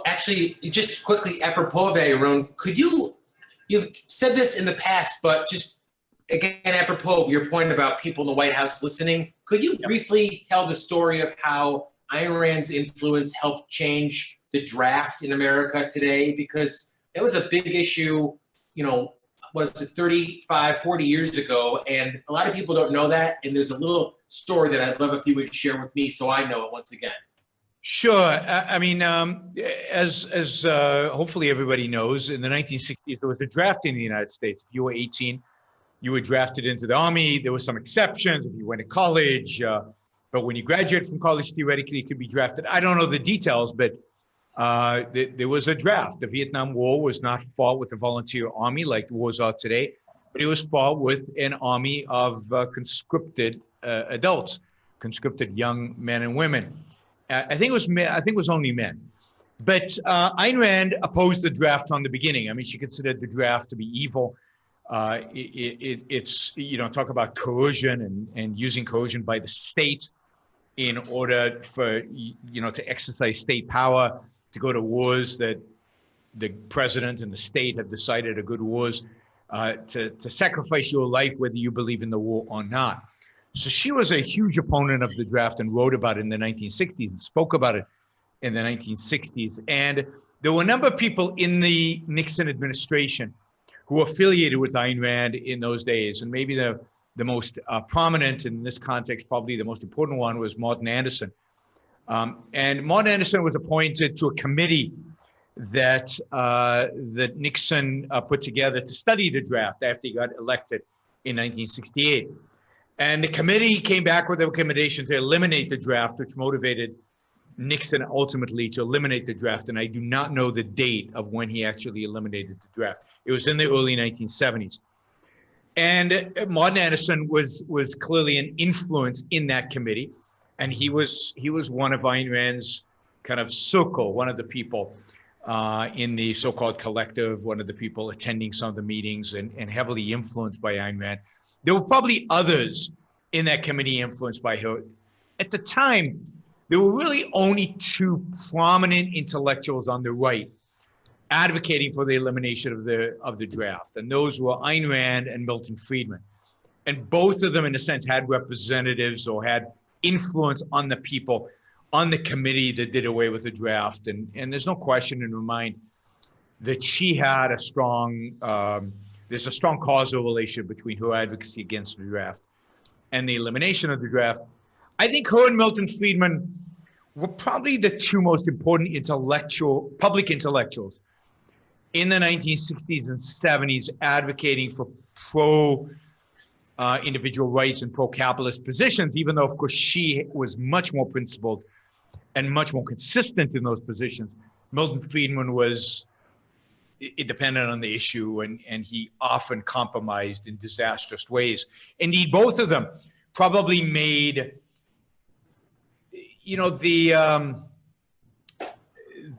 actually, just quickly, apropos of that, Yron, you've said this in the past, but just again, apropos of your point about people in the White House listening, could you briefly tell the story of how Ayn Rand's influence helped change the draft in America today? Because it was a big issue, was it 35, 40 years ago, and a lot of people don't know that, and there's a little story that I'd love if you would share with me so I know it once again. Sure. I mean, as hopefully everybody knows, in the 1960s, there was a draft in the United States. If you were 18, you were drafted into the Army. There were some exceptions if you went to college. But when you graduated from college, theoretically, you could be drafted. I don't know the details, but there was a draft. The Vietnam War was not fought with a volunteer army like the wars are today, but it was fought with an army of conscripted adults, conscripted young men and women. I think it was only men. But Ayn Rand opposed the draft from the beginning. I mean, she considered the draft to be evil. It's, talk about coercion and using coercion by the state in order for, to exercise state power, to go to wars that the president and the state have decided are good wars, to sacrifice your life whether you believe in the war or not. So she was a huge opponent of the draft and wrote about it in the 1960s and spoke about it in the 1960s. And there were a number of people in the Nixon administration who were affiliated with Ayn Rand in those days. And maybe the most prominent in this context, probably the most important one, was Martin Anderson. And Martin Anderson was appointed to a committee that Nixon put together to study the draft after he got elected in 1968. And the committee came back with a recommendation to eliminate the draft, which motivated Nixon ultimately to eliminate the draft. And I do not know the date of when he actually eliminated the draft. It was in the early 1970s. And Martin Anderson was clearly an influence in that committee. And he was one of Ayn Rand's kind of circle, one of the people in the so-called collective, one of the people attending some of the meetings and heavily influenced by Ayn Rand. There were probably others in that committee influenced by her. At the time, there were really only two prominent intellectuals on the right advocating for the elimination of the draft. And those were Ayn Rand and Milton Friedman. And both of them, in a sense, had representatives or had influence on the people on the committee that did away with the draft. And there's no question in my mind that she had a strong, there's a strong causal relationship between her advocacy against the draft and the elimination of the draft. I think her and Milton Friedman were probably the two most important public intellectuals in the 1960s and 70s advocating for individual rights and pro-capitalist positions, even though, of course, she was much more principled and much more consistent in those positions. Milton Friedman was dependent on the issue, and he often compromised in disastrous ways. Indeed, both of them probably made, the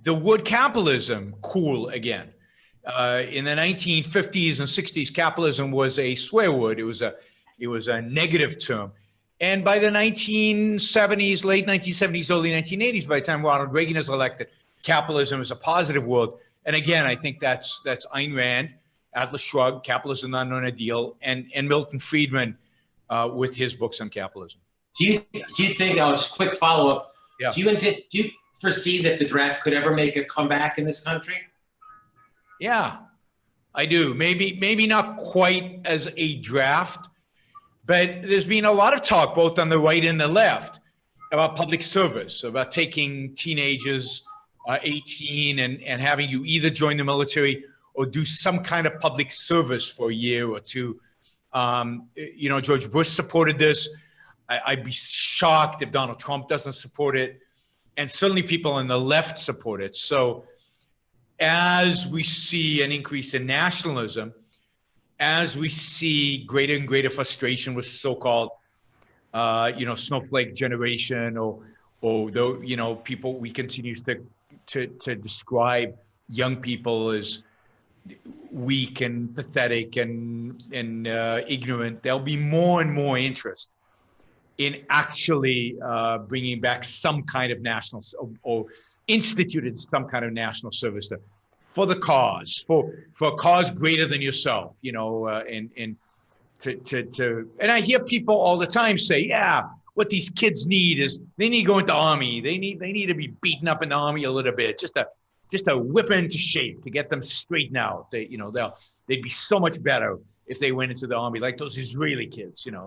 word capitalism cool again. In the 1950s and 60s, capitalism was a swear word. It was a negative term. And by the 1970s, late 1970s, early 1980s, by the time Ronald Reagan is elected, capitalism is a positive word. And again, I think that's Ayn Rand, Atlas Shrugged, Capitalism Not Known Ideal, and Milton Friedman with his books on capitalism. Do you think, just quick follow-up, yeah. Do you foresee that the draft could ever make a comeback in this country? Yeah, I do. Maybe not quite as a draft, but there's been a lot of talk both on the right and the left about public service, about taking teenagers 18 and having you either join the military or do some kind of public service for a year or two. George Bush supported this. I'd be shocked if Donald Trump doesn't support it. And certainly people on the left support it. So as we see an increase in nationalism, as we see greater and greater frustration with so-called, snowflake generation or people, we continue to describe young people as weak and pathetic and ignorant, there'll be more and more interest in actually bringing back some kind of national or instituted some kind of national service for the cause, for a cause greater than yourself, you know, and I hear people all the time say, yeah, what these kids need is they need to go into the army. They need to be beaten up in the army a little bit, just to whip into shape, to get them straightened out. They'd be so much better if they went into the army, like those Israeli kids, you know.